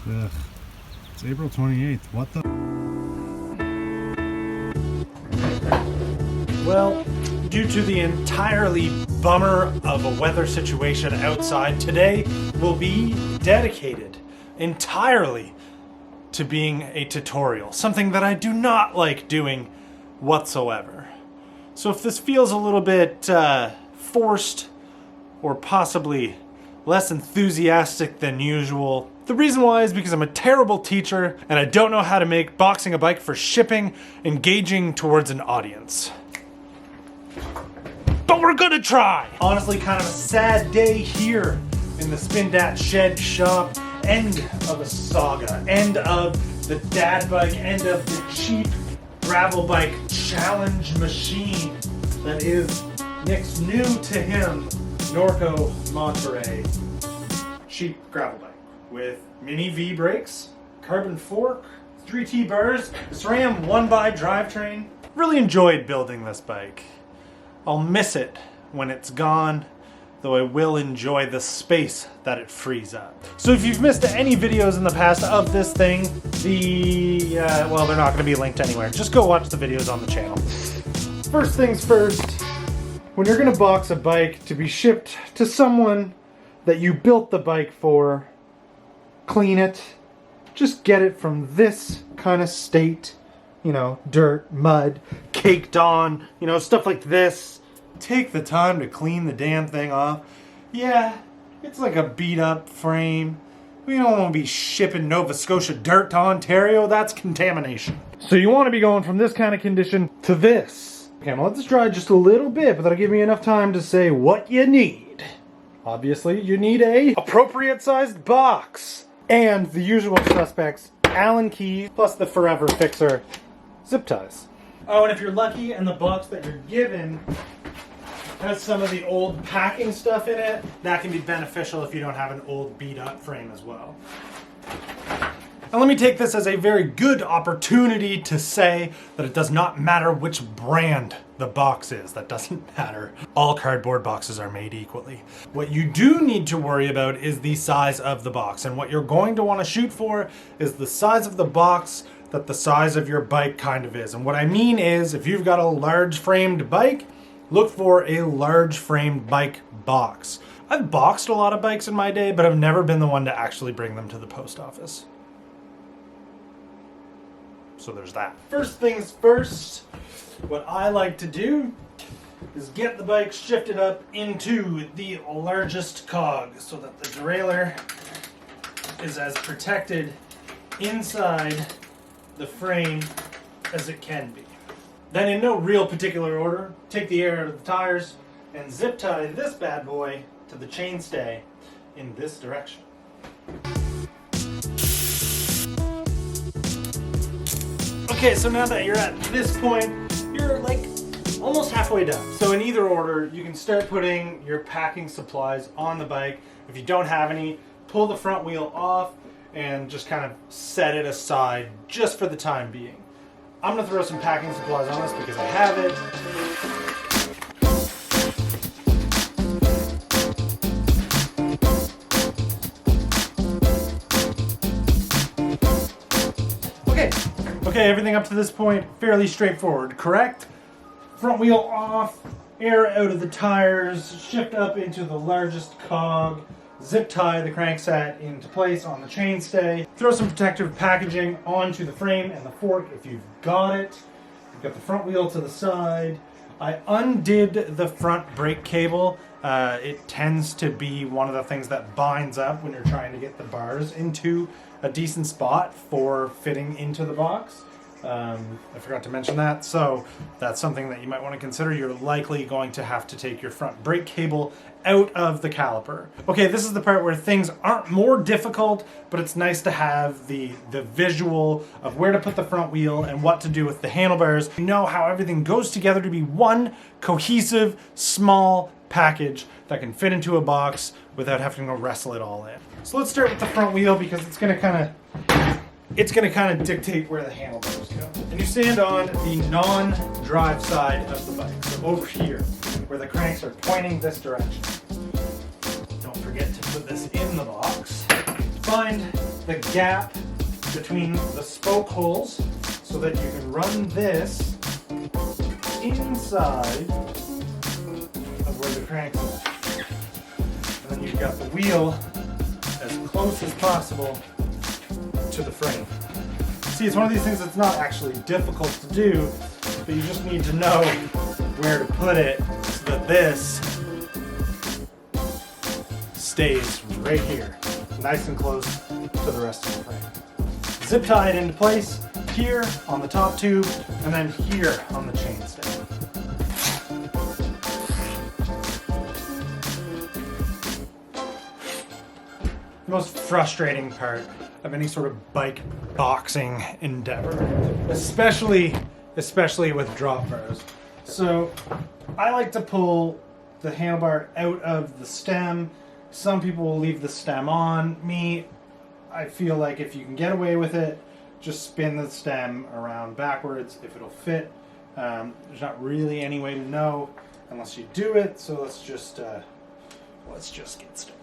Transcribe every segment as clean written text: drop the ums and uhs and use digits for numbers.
Ugh. It's April 28th. What the? Well, due to the entirely bummer of a weather situation outside, today will be dedicated entirely to being a tutorial, something that I do not like doing whatsoever. So if this feels a little bit forced or possibly less enthusiastic than usual, the reason why is because I'm a terrible teacher and I don't know how to make boxing a bike for shipping engaging towards an audience. But we're gonna try! Honestly, kind of a sad day here in the Spin Dat Shed shop. End of a saga. End of the dad bike. End of the cheap gravel bike challenge machine that is Nick's new to him Norco Monterey cheap gravel bike with mini V brakes, carbon fork, 3T bars, SRAM 1x drivetrain. Really enjoyed building this bike. I'll miss it when it's gone, though I will enjoy the space that it frees up. So if you've missed any videos in the past of this thing, well, they're not going to be linked anywhere. Just go watch the videos on the channel. First things first, when you're going to box a bike to be shipped to someone that you built the bike for, clean it. Just get it from this kind of state, you know, dirt, mud, caked on, you know, stuff like this. Take the time to clean the damn thing off. Yeah, it's like a beat up frame. We don't want to be shipping Nova Scotia dirt to Ontario. That's contamination. So you want to be going from this kind of condition to this. Okay, I'm gonna let this dry just a little bit, but that'll give me enough time to say what you need. Obviously, you need a appropriate sized box. And the usual suspects, Allen key, plus the Forever Fixer zip ties. Oh, and if you're lucky and the box that you're given has some of the old packing stuff in it, that can be beneficial if you don't have an old beat up frame as well. And let me take this as a very good opportunity to say that it does not matter which brand the box is. That doesn't matter. All cardboard boxes are made equally. What you do need to worry about is the size of the box. And what you're going to want to shoot for is the size of the box that the size of your bike kind of is. And what I mean is, if you've got a large framed bike, look for a large framed bike box. I've boxed a lot of bikes in my day, but I've never been the one to actually bring them to the post office. So there's that. First things first, what I like to do is get the bike shifted up into the largest cog so that the derailleur is as protected inside the frame as it can be. Then in no real particular order, take the air out of the tires and zip tie this bad boy to the chainstay in this direction. Okay, so now that you're at this point, you're like almost halfway done. So in either order, you can start putting your packing supplies on the bike. If you don't have any, pull the front wheel off and just kind of set it aside just for the time being. I'm gonna throw some packing supplies on this because I have it. Okay, everything up to this point, fairly straightforward, correct? Front wheel off, air out of the tires, shift up into the largest cog, zip tie the crankset into place on the chainstay, throw some protective packaging onto the frame and the fork if you've got it. You've got the front wheel to the side. I undid the front brake cable. It tends to be one of the things that binds up when you're trying to get the bars into a decent spot for fitting into the box. I forgot to mention that, so that's something that you might want to consider. You're likely going to have to take your front brake cable out of the caliper. Okay, this is the part where things aren't more difficult, but it's nice to have the visual of where to put the front wheel and what to do with the handlebars. You know how everything goes together to be one cohesive, small package that can fit into a box without having to wrestle it all in. So let's start with the front wheel because it's going to kind of dictate where the handlebars go. And you stand on the non-drive side of the bike, so over here, where the cranks are pointing this direction. Don't forget to put this in the box. Find the gap between the spoke holes so that you can run this inside of where the crank's at. And then you've got the wheel as close as possible to the frame. See, it's one of these things that's not actually difficult to do, but you just need to know where to put it so that this stays right here, nice and close to the rest of the frame. Zip tie it into place here on the top tube and then here on the chainstay. The most frustrating part of any sort of bike boxing endeavor, especially with drop bars. So I like to pull the handlebar out of the stem. Some people will leave the stem on. Me, I feel like if you can get away with it, just spin the stem around backwards if it'll fit. There's not really any way to know unless you do it, so let's just get started.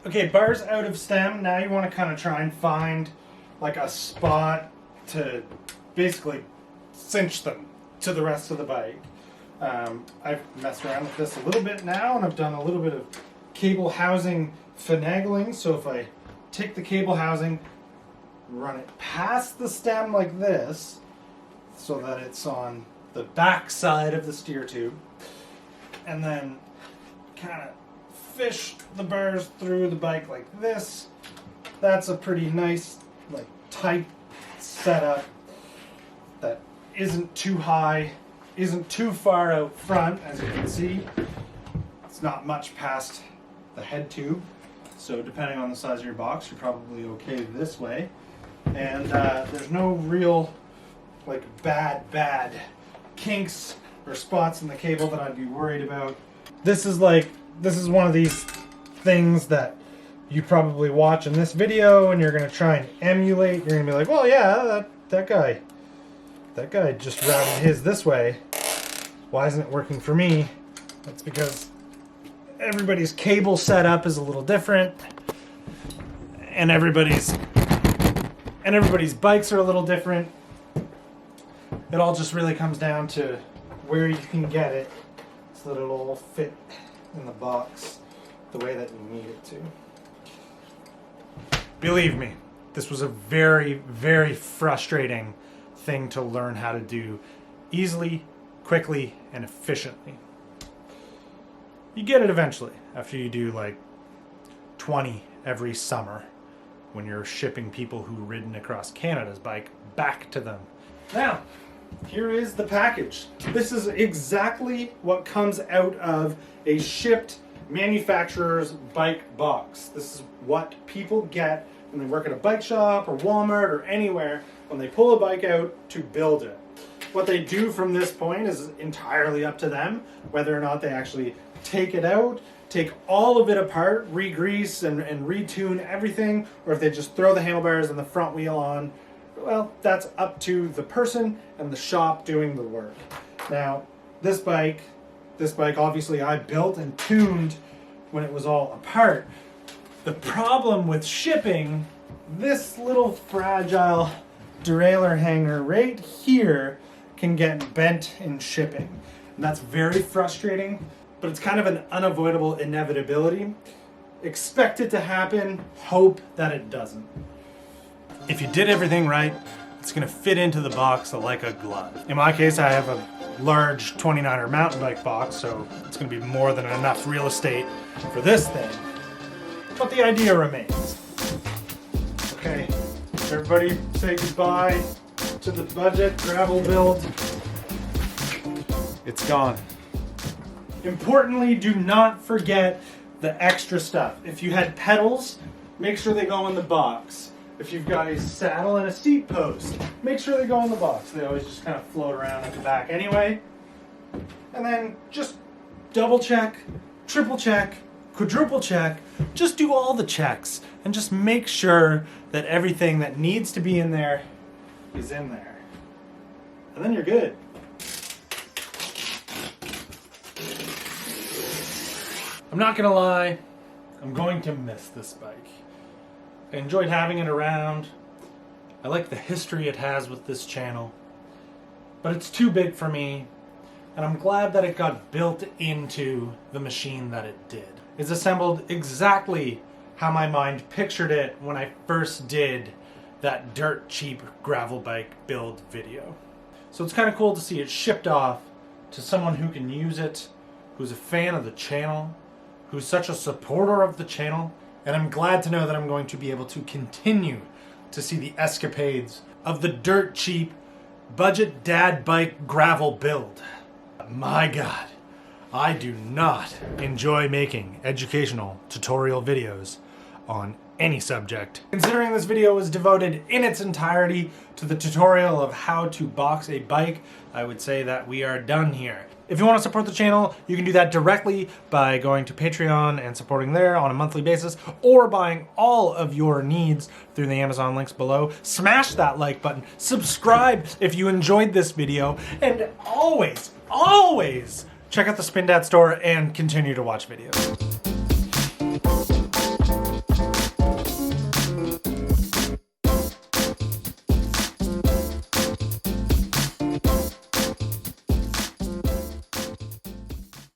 Okay, bars out of stem. Now you want to kind of try and find like a spot to basically cinch them to the rest of the bike. I've messed around with this a little bit now, and I've done a little bit of cable housing finagling. So if I take the cable housing, run it past the stem like this, so that it's on the back side of the steer tube, and then kind of fish the bars through the bike like this. That's a pretty nice, like, tight setup that isn't too high, isn't too far out front. As you can see, it's not much past the head tube, so depending on the size of your box, you're probably okay this way. And there's no real like bad kinks or spots in the cable that I'd be worried about. This is one of these things that you probably watch in this video and you're going to try and emulate. You're going to be like, well, yeah, that guy just routed his this way. Why isn't it working for me? That's because everybody's cable setup is a little different, and everybody's bikes are a little different. It all just really comes down to where you can get it so that it'll all fit in the box the way that you need it to. Believe me, this was a very, very frustrating thing to learn how to do easily, quickly, and efficiently. You get it eventually after you do like 20 every summer when you're shipping people who've ridden across Canada's bike back to them. Now, here is the package. This is exactly what comes out of a shipped manufacturer's bike box. This is what people get when they work at a bike shop or Walmart or anywhere when they pull a bike out to build it. What they do from this point is entirely up to them, whether or not they actually take it out, take all of it apart, re-grease and retune everything, or if they just throw the handlebars and the front wheel on. Well, that's up to the person and the shop doing the work. Now, this bike obviously I built and tuned when it was all apart. The problem with shipping, this little fragile derailleur hanger right here can get bent in shipping. And that's very frustrating, but it's kind of an unavoidable inevitability. Expect it to happen, hope that it doesn't. If you did everything right, it's going to fit into the box like a glove. In my case, I have a large 29er mountain bike box, so it's going to be more than enough real estate for this thing. But the idea remains. Okay, everybody say goodbye to the budget gravel build. It's gone. Importantly, do not forget the extra stuff. If you had pedals, make sure they go in the box. If you've got a saddle and a seat post, make sure they go in the box. They always just kind of float around at the back anyway. And then just double check, triple check, quadruple check. Just do all the checks and just make sure that everything that needs to be in there is in there. And then you're good. I'm not gonna lie, I'm going to miss this bike. I enjoyed having it around. I like the history it has with this channel. But it's too big for me, and I'm glad that it got built into the machine that it did. It's assembled exactly how my mind pictured it when I first did that dirt cheap gravel bike build video. So it's kind of cool to see it shipped off to someone who can use it, who's a fan of the channel, who's such a supporter of the channel, and I'm glad to know that I'm going to be able to continue to see the escapades of the dirt cheap budget dad bike gravel build. My God, I do not enjoy making educational tutorial videos on any subject. Considering this video was devoted in its entirety to the tutorial of how to box a bike, I would say that we are done here. If you want to support the channel, you can do that directly by going to Patreon and supporting there on a monthly basis, or buying all of your needs through the Amazon links below. Smash that like button, subscribe if you enjoyed this video, and always check out the Spin Dad store and continue to watch videos.